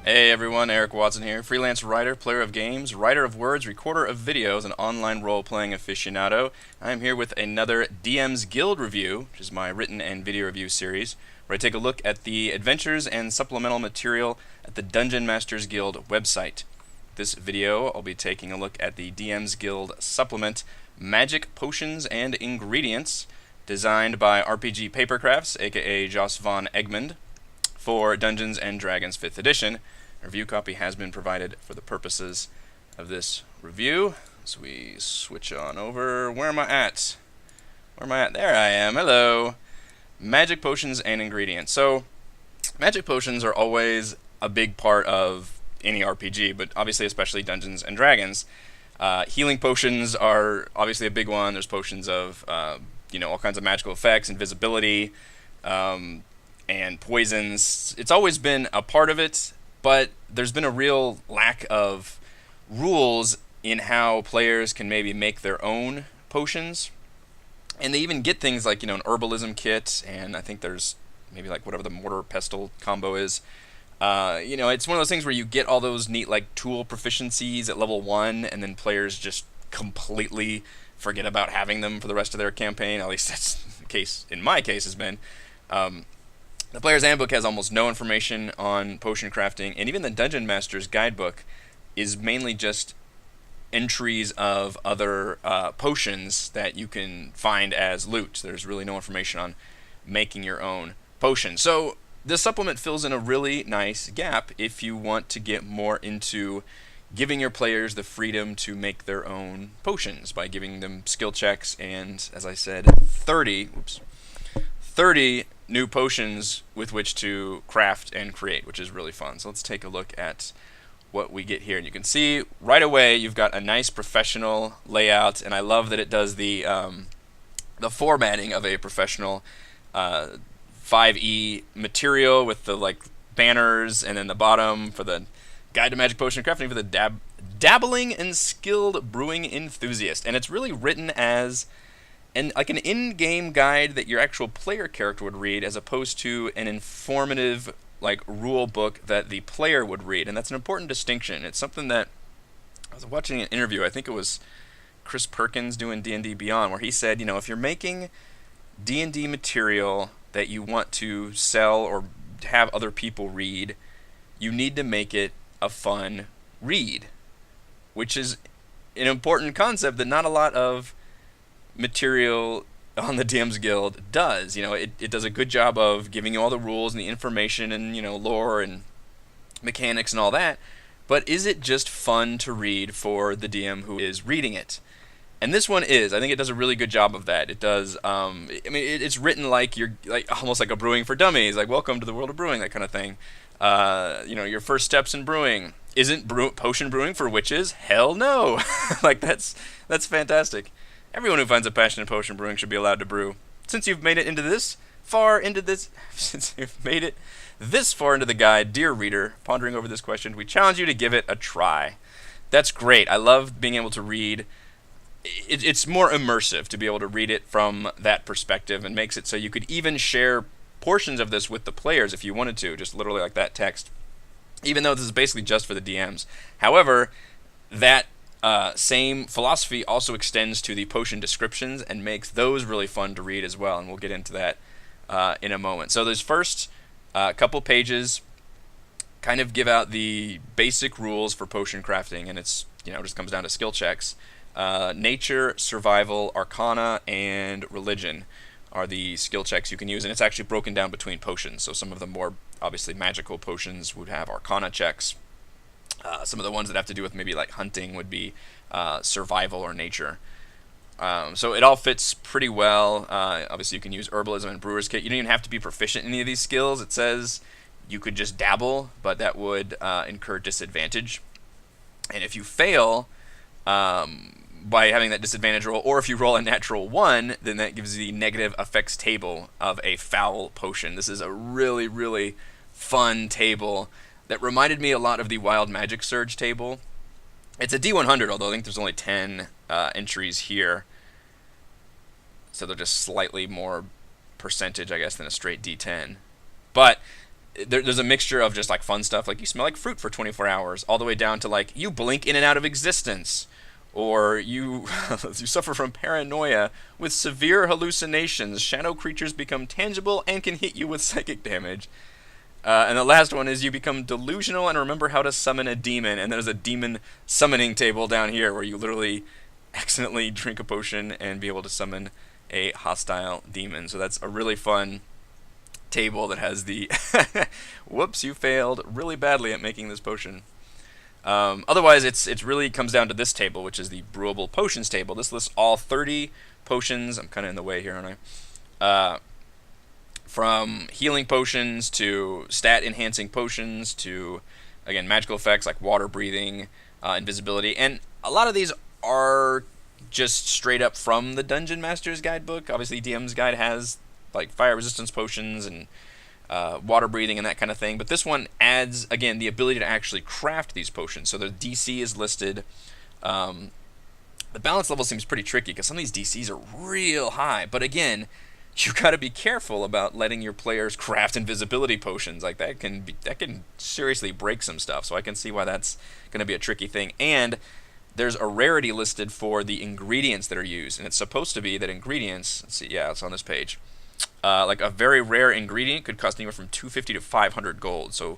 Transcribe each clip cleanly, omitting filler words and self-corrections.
Hey everyone, Eric Watson here, freelance writer, player of games, writer of words, recorder of videos, and online role-playing aficionado. I'm here with another DM's Guild review, which is my written and video review series, where I take a look at the adventures and supplemental material at the Dungeon Masters Guild website. This video, I'll be taking a look at the DM's Guild supplement, Magic Potions and Ingredients, designed by RPG Papercrafts, aka Jos von Egmond, for Dungeons & Dragons 5th edition. A review copy has been provided for the purposes of this review. So we switch on over. Where am I at? Where am I at? There I am. Hello. Magic potions and ingredients. So, magic potions are always a big part of any RPG, but obviously especially Dungeons & Dragons. Healing potions are obviously a big one. There's potions of, all kinds of magical effects, invisibility, and poisons. It's always been a part of it, but there's been a real lack of rules in how players can maybe make their own potions. And they even get things like, an herbalism kit, and I think there's maybe like whatever the mortar pestle combo is. It's one of those things where you get all those neat like tool proficiencies at level 1, and then players just completely forget about having them for the rest of their campaign. At least that's the case, in my case, has been. The Player's Handbook has almost no information on potion crafting, and even the Dungeon Master's Guidebook is mainly just entries of other potions that you can find as loot. There's really no information on making your own potion. So this supplement fills in a really nice gap if you want to get more into giving your players the freedom to make their own potions by giving them skill checks and, as I said, 30 new potions with which to craft and create, which is really fun. So let's take a look at what we get here. And you can see right away you've got a nice professional layout, and I love that it does the formatting of a professional 5e material with the like banners, and then the bottom for the Guide to Magic Potion Crafting for the dabbling and skilled brewing enthusiast. And it's really written as like an in-game guide that your actual player character would read, as opposed to an informative like rule book that the player would read. And that's an important distinction. It's something that I was watching an interview, I think it was Chris Perkins doing D&D Beyond, where he said, if you're making D&D material that you want to sell or have other people read, you need to make it a fun read, which is an important concept that not a lot of material on the DM's Guild does. It does a good job of giving you all the rules and the information and, lore and mechanics and all that, but is it just fun to read for the DM who is reading it? And this one is. I think it does a really good job of that. It does, it's written like you're, like almost like a brewing for dummies, like welcome to the world of brewing, that kind of thing. Your first steps in brewing. Isn't potion brewing for witches? Hell no! Like, that's fantastic. Everyone who finds a passion in potion brewing should be allowed to brew. Since you've made it this far into the guide, dear reader, pondering over this question, we challenge you to give it a try. That's great. I love being able to read. It's more immersive to be able to read it from that perspective, and makes it so you could even share portions of this with the players if you wanted to, just literally like that text, even though this is basically just for the DMs. However, that same philosophy also extends to the potion descriptions and makes those really fun to read as well, and we'll get into that in a moment. So those first couple pages kind of give out the basic rules for potion crafting, and it's just comes down to skill checks. Nature, survival, arcana, and religion are the skill checks you can use, and it's actually broken down between potions. So some of the more obviously magical potions would have arcana checks. Some of the ones that have to do with maybe like hunting would be survival or nature. So it all fits pretty well. Obviously you can use herbalism and brewer's kit. You don't even have to be proficient in any of these skills. It says you could just dabble, but that would incur disadvantage. And if you fail by having that disadvantage roll, or if you roll a natural 1, then that gives you the negative effects table of a foul potion. This is a really, really fun table that reminded me a lot of the Wild Magic Surge table. It's a D100, although I think there's only 10 entries here. So they're just slightly more percentage, I guess, than a straight D10. But there's a mixture of just like fun stuff, like you smell like fruit for 24 hours, all the way down to like you blink in and out of existence, or you you suffer from paranoia with severe hallucinations. Shadow creatures become tangible and can hit you with psychic damage. And the last one is you become delusional and remember how to summon a demon. And there's a demon summoning table down here where you literally accidentally drink a potion and be able to summon a hostile demon. So that's a really fun table that has the whoops, you failed really badly at making this potion. Otherwise, it really comes down to this table, which is the brewable potions table. This lists all 30 potions. I'm kind of in the way here, aren't I? From healing potions to stat enhancing potions to, again, magical effects like water breathing, invisibility, and a lot of these are just straight up from the Dungeon Master's Guidebook. Obviously, DM's Guide has like fire resistance potions and water breathing and that kind of thing, but this one adds, again, the ability to actually craft these potions. So the DC is listed. The balance level seems pretty tricky because some of these DCs are real high, but again, you got to be careful about letting your players craft invisibility potions. Like that can seriously break some stuff. So I can see why that's going to be a tricky thing. And there's a rarity listed for the ingredients that are used, and it's supposed to be that ingredients. Let's see, yeah, it's on this page. Like a very rare ingredient could cost anywhere from 250 to 500 gold. So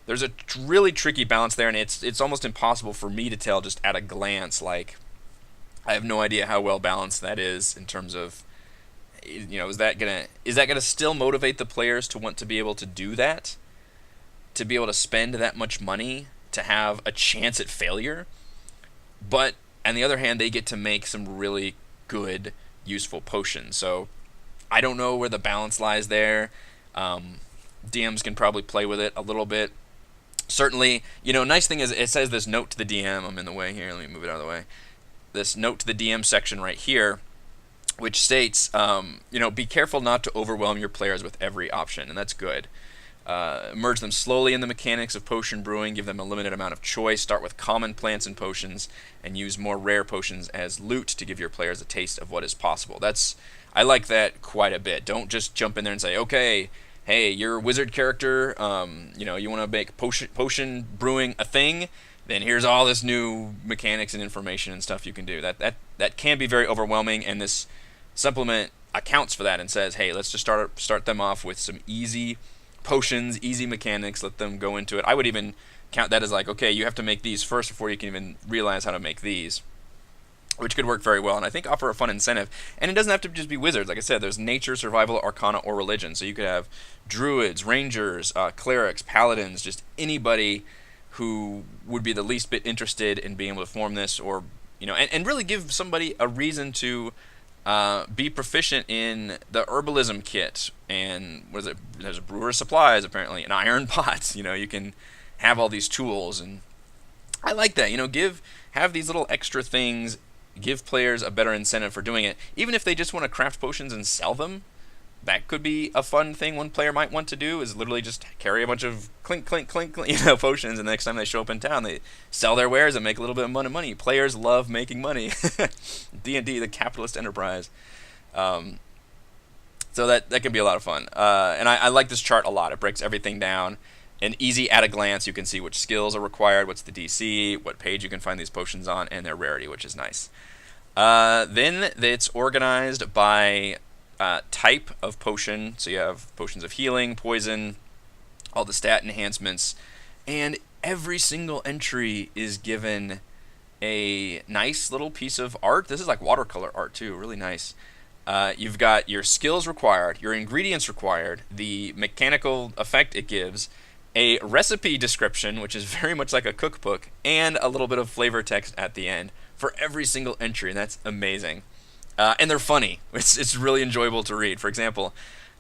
there's a really tricky balance there, and it's almost impossible for me to tell just at a glance. Like I have no idea how well balanced that is in terms of, you know, is that gonna still motivate the players to want to be able to do that, to be able to spend that much money to have a chance at failure? But on the other hand, they get to make some really good, useful potions. So I don't know where the balance lies there. DMs can probably play with it a little bit. Certainly, you know, nice thing is it says this note to the DM. I'm in the way here. Let me move it out of the way. This note to the DM section right here, which states, you know, be careful not to overwhelm your players with every option, and that's good. Merge them slowly in the mechanics of potion brewing, give them a limited amount of choice, start with common plants and potions, and use more rare potions as loot to give your players a taste of what is possible. I like that quite a bit. Don't just jump in there and say, okay, hey, you're a wizard character, you know, you want to make potion brewing a thing, then here's all this new mechanics and information and stuff you can do. That can be very overwhelming, and this supplement accounts for that and says, hey, let's just start them off with some easy potions, easy mechanics, let them go into it. I would even count that as like, okay, you have to make these first before you can even realize how to make these, which could work very well, and I think offer a fun incentive. And it doesn't have to just be wizards. Like I said, there's nature, survival, arcana, or religion. So you could have druids, rangers, clerics, paladins, just anybody who would be the least bit interested in being able to form this, or, you know, and really give somebody a reason to be proficient in the herbalism kit, and what is it? There's a brewer's supplies, apparently, and iron pots. You know, you can have all these tools, and I like that. You know, have these little extra things, give players a better incentive for doing it. Even if they just want to craft potions and sell them, that could be a fun thing one player might want to do, is literally just carry a bunch of clink, clink, clink, clink, you know, potions, and the next time they show up in town, they sell their wares and make a little bit of money. Players love making money. D&D, the capitalist enterprise. So that can be a lot of fun. And I like this chart a lot. It breaks everything down. And easy at a glance, you can see which skills are required, what's the DC, what page you can find these potions on, and their rarity, which is nice. Then it's organized by type of potion. So you have potions of healing, poison, all the stat enhancements, and every single entry is given a nice little piece of art. This is like watercolor art too, really nice. You've got your skills required, your ingredients required, the mechanical effect it gives, a recipe description, which is very much like a cookbook, and a little bit of flavor text at the end for every single entry, and that's amazing. And they're funny. It's really enjoyable to read. For example,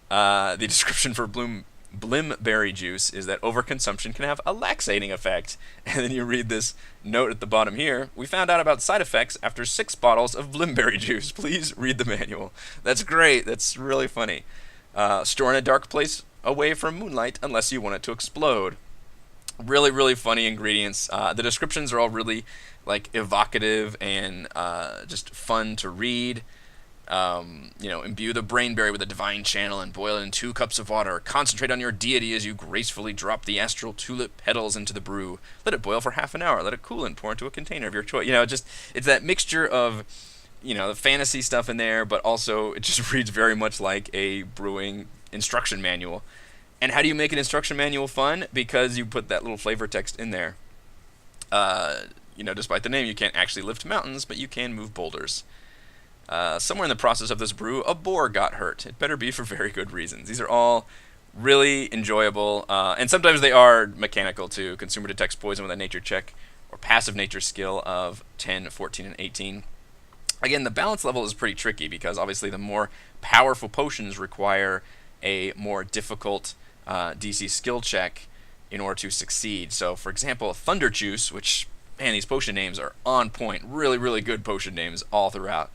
the description for Blimberry juice is that overconsumption can have a laxating effect. And then you read this note at the bottom here. We found out about side effects after 6 bottles of Blimberry juice. Please read the manual. That's great. That's really funny. Store in a dark place away from moonlight unless you want it to explode. Really, really funny ingredients. The descriptions are all really like evocative and just fun to read. Imbue the brainberry with a divine channel and boil it in 2 cups of water. Concentrate on your deity as you gracefully drop the astral tulip petals into the brew. Let it boil for half an hour. Let it cool and pour into a container of your choice. It's that mixture of, the fantasy stuff in there, but also it just reads very much like a brewing instruction manual. And how do you make an instruction manual fun? Because you put that little flavor text in there. Despite the name, you can't actually lift mountains, but you can move boulders. Somewhere in the process of this brew, a boar got hurt. It better be for very good reasons. These are all really enjoyable, and sometimes they are mechanical too. Consumer detects poison with a nature check or passive nature skill of 10, 14, and 18. Again, the balance level is pretty tricky because obviously the more powerful potions require a more difficult DC skill check in order to succeed. So, for example, Thunder Juice, which, man, these potion names are on point. Really, really good potion names all throughout.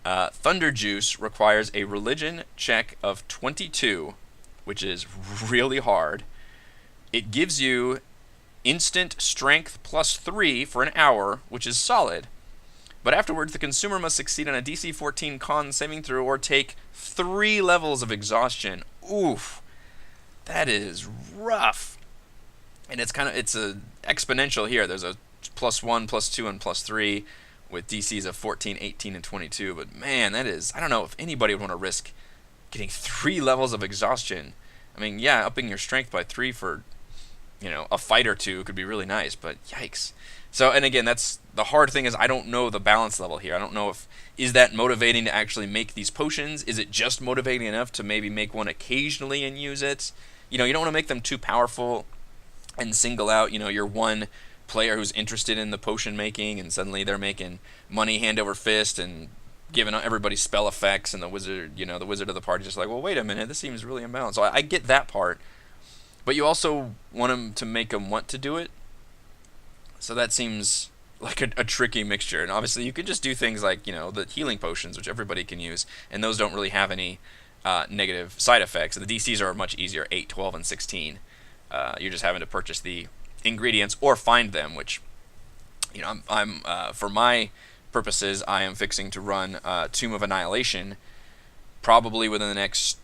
Thunder Juice requires a religion check of 22, which is really hard. It gives you instant strength plus 3 for an hour, which is solid. But afterwards, the consumer must succeed on a DC 14 con saving throw or take 3 levels of exhaustion. Oof, that is rough. And it's a exponential here. There's a +1, +2, and +3 with DCs of 14, 18, and 22. But man, I don't know if anybody would want to risk getting 3 levels of exhaustion. I mean, yeah, upping your strength by 3 for, a fight or 2 could be really nice, but yikes. So, and again, that's the hard thing is I don't know the balance level here. I don't know is that motivating to actually make these potions? Is it just motivating enough to maybe make one occasionally and use it? You don't want to make them too powerful and single out, your one player who's interested in the potion making, and suddenly they're making money hand over fist and giving everybody spell effects, and the wizard of the party just like, well, wait a minute, this seems really imbalanced. So I get that part, but you also want them to make them want to do it. So that seems like a tricky mixture. And obviously you can just do things like, the healing potions, which everybody can use, and those don't really have any negative side effects. The DCs are much easier, 8, 12, and 16. You're just having to purchase the ingredients or find them, which, I'm for my purposes, I am fixing to run Tomb of Annihilation probably within the next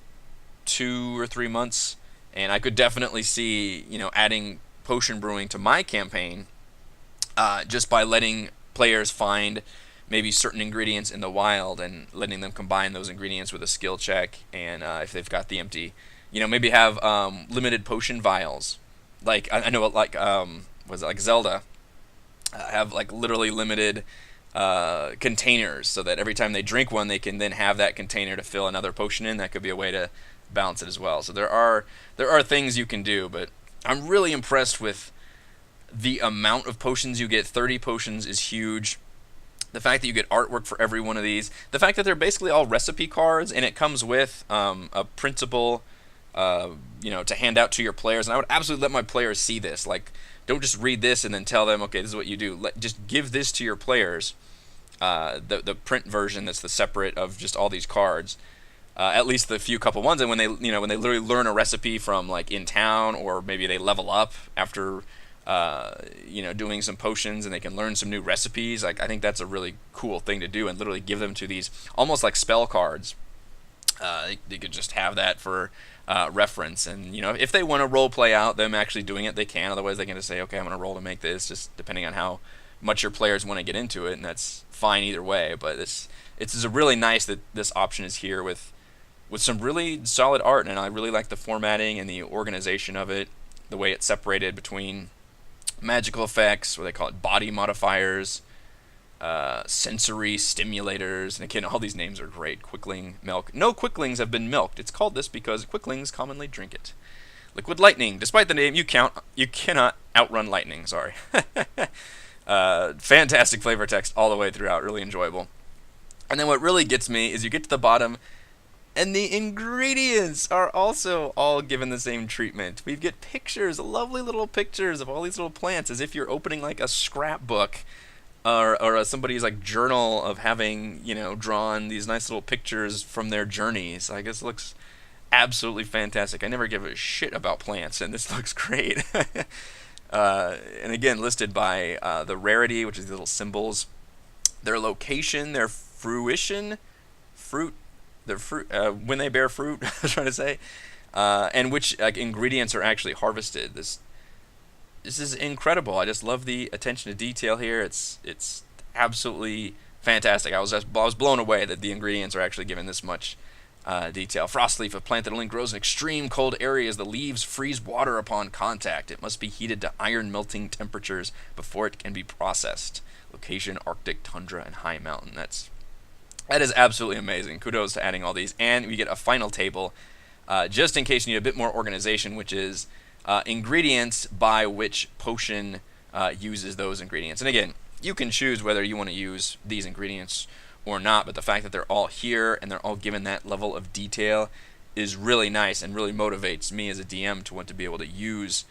2 or 3 months, and I could definitely see, adding potion brewing to my campaign just by letting players find maybe certain ingredients in the wild and letting them combine those ingredients with a skill check, and if they've got the empty, maybe have limited potion vials. Like I know, like was it like Zelda have like literally limited containers, so that every time they drink one, they can then have that container to fill another potion in. That could be a way to balance it as well. So there are things you can do, but I'm really impressed with the amount of potions you get. 30 potions is huge. The fact that you get artwork for every one of these, the fact that they're basically all recipe cards, and it comes with a printable, to hand out to your players. And I would absolutely let my players see this. Like, don't just read this and then tell them, okay, this is what you do. Just give this to your players, the print version that's the separate of just all these cards. At least the few couple ones, and when they literally learn a recipe from like in town, or maybe they level up after doing some potions and they can learn some new recipes. Like, I think that's a really cool thing to do, and literally give them to these almost like spell cards. They could just have that for reference, and if they want to role play out them actually doing it, they can. Otherwise, they can just say, okay, I'm going to roll to make this, just depending on how much your players want to get into it, and that's fine either way. But it's really nice that this option is here with some really solid art, and I really like the formatting and the organization of it, the way it's separated between magical effects, what they call it, body modifiers, sensory stimulators, and again, all these names are great. Quickling, milk. No quicklings have been milked. It's called this because quicklings commonly drink it. Liquid lightning. Despite the name, you cannot outrun lightning. Sorry. Fantastic flavor text all the way throughout. Really enjoyable. And then what really gets me is you get to the bottom, and the ingredients are also all given the same treatment. We get pictures, lovely little pictures of all these little plants, as if you're opening like a scrapbook or somebody's like journal of having, drawn these nice little pictures from their journeys. I guess it looks absolutely fantastic. I never give a shit about plants, and this looks great. And again, listed by the rarity, which is the little symbols, their location, their fruition, fruit, when they bear fruit. I was trying to say, and which ingredients are actually harvested. This is incredible. I just love the attention to detail here. It's absolutely fantastic. I was blown away that the ingredients are actually given this much detail. Frostleaf, a plant that only grows in extreme cold areas. The leaves freeze water upon contact. It must be heated to iron melting temperatures before it can be processed. Location: Arctic tundra and high mountain. That is absolutely amazing. Kudos to adding all these. And we get a final table, just in case you need a bit more organization, which is ingredients by which potion uses those ingredients. And again, you can choose whether you want to use these ingredients or not, but the fact that they're all here and they're all given that level of detail is really nice and really motivates me as a DM to want to be able to use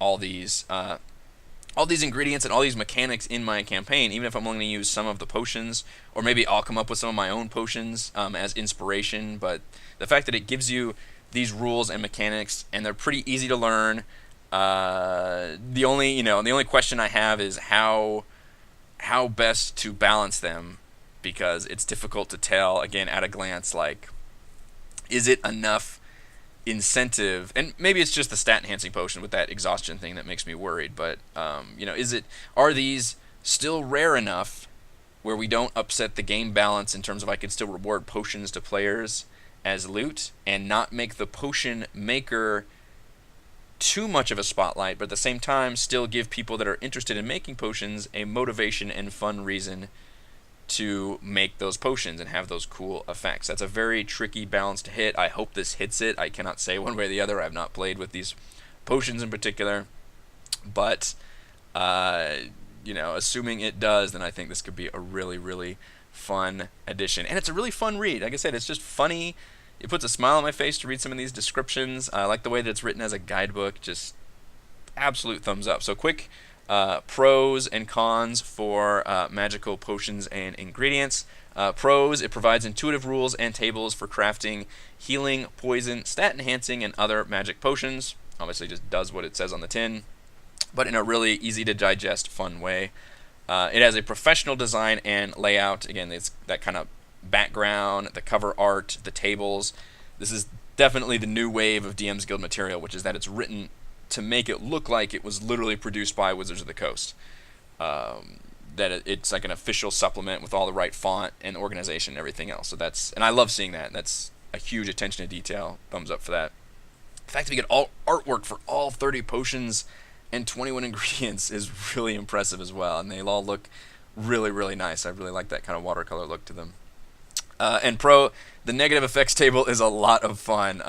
all these ingredients and all these mechanics in my campaign, even if I'm only going to use some of the potions, or maybe I'll come up with some of my own potions as inspiration. But the fact that it gives you these rules and mechanics, and they're pretty easy to learn. The only question I have is how best to balance them, because it's difficult to tell, again, at a glance, like, is it enough incentive? And maybe it's just the stat enhancing potion with that exhaustion thing that makes me worried, but are these still rare enough where we don't upset the game balance in terms of I could still reward potions to players as loot and not make the potion maker too much of a spotlight, but at the same time still give people that are interested in making potions a motivation and fun reason to make those potions and have those cool effects. That's a very tricky balance to hit. I hope this hits it. I cannot say one way or the other. I've not played with these potions in particular, but assuming it does, then I think this could be a really, really fun addition. And it's a really fun read. Like I said, it's just funny. It puts a smile on my face to read some of these descriptions. I like the way that it's written as a guidebook. Just absolute thumbs up. So quick pros and cons for magical potions and ingredients. Pros: it provides intuitive rules and tables for crafting healing, poison, stat enhancing, and other magic potions. Obviously just does what it says on the tin, but in a really easy to digest, fun way. It has a professional design and layout. Again, it's that kind of background, the cover art, the tables. This is definitely the new wave of DM's Guild material, which is that it's written to make it look like it was literally produced by Wizards of the Coast. That it's like an official supplement with all the right font and organization and everything else. And I love seeing that. That's a huge attention to detail. Thumbs up for that. The fact that we get all artwork for all 30 potions and 21 ingredients is really impressive as well, and they all look really, really nice. I really like that kind of watercolor look to them. And pro: the negative effects table is a lot of fun.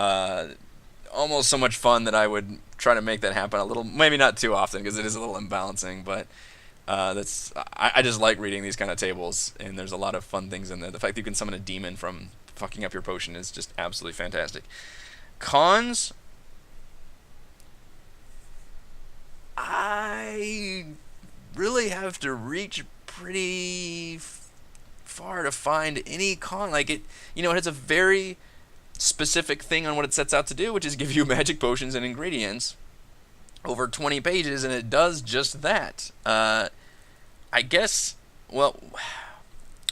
Almost so much fun that I would try to make that happen a little, maybe not too often, because it is a little imbalancing, but I just like reading these kind of tables, and there's a lot of fun things in there. The fact that you can summon a demon from fucking up your potion is just absolutely fantastic. Cons: I really have to reach pretty far to find any con. Like it has a very specific thing on what it sets out to do, which is give you magic potions and ingredients over 20 pages, and it does just that. I guess, well,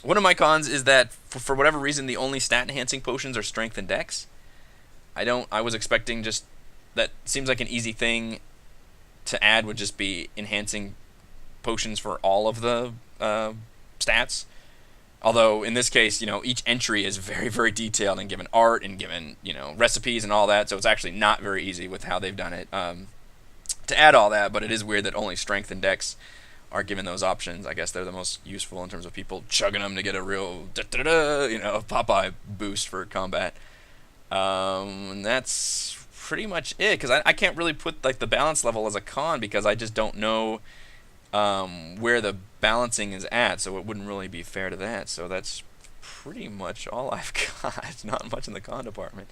one of my cons is that for whatever reason the only stat enhancing potions are strength and dex. I was expecting just, that seems like an easy thing to add, would just be enhancing potions for all of the stats. Although in this case, each entry is very, very detailed and given art and given, recipes and all that. So it's actually not very easy with how they've done it to add all that. But it is weird that only strength and dex are given those options. I guess they're the most useful in terms of people chugging them to get a real Popeye boost for combat. And that's pretty much it, because I can't really put like the balance level as a con, because I just don't know where the balancing is at, so it wouldn't really be fair to that. So that's pretty much all I've got. Not much in the con department.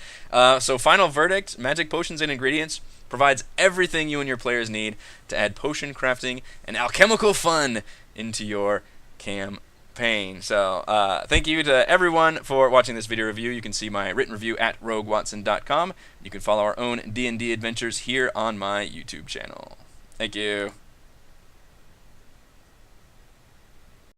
So final verdict: magic potions and ingredients provides everything you and your players need to add potion crafting and alchemical fun into your campaign. So thank you to everyone for watching this video review. You can see my written review at roguewatson.com. You can follow our own D&D adventures here on my YouTube channel. Thank you.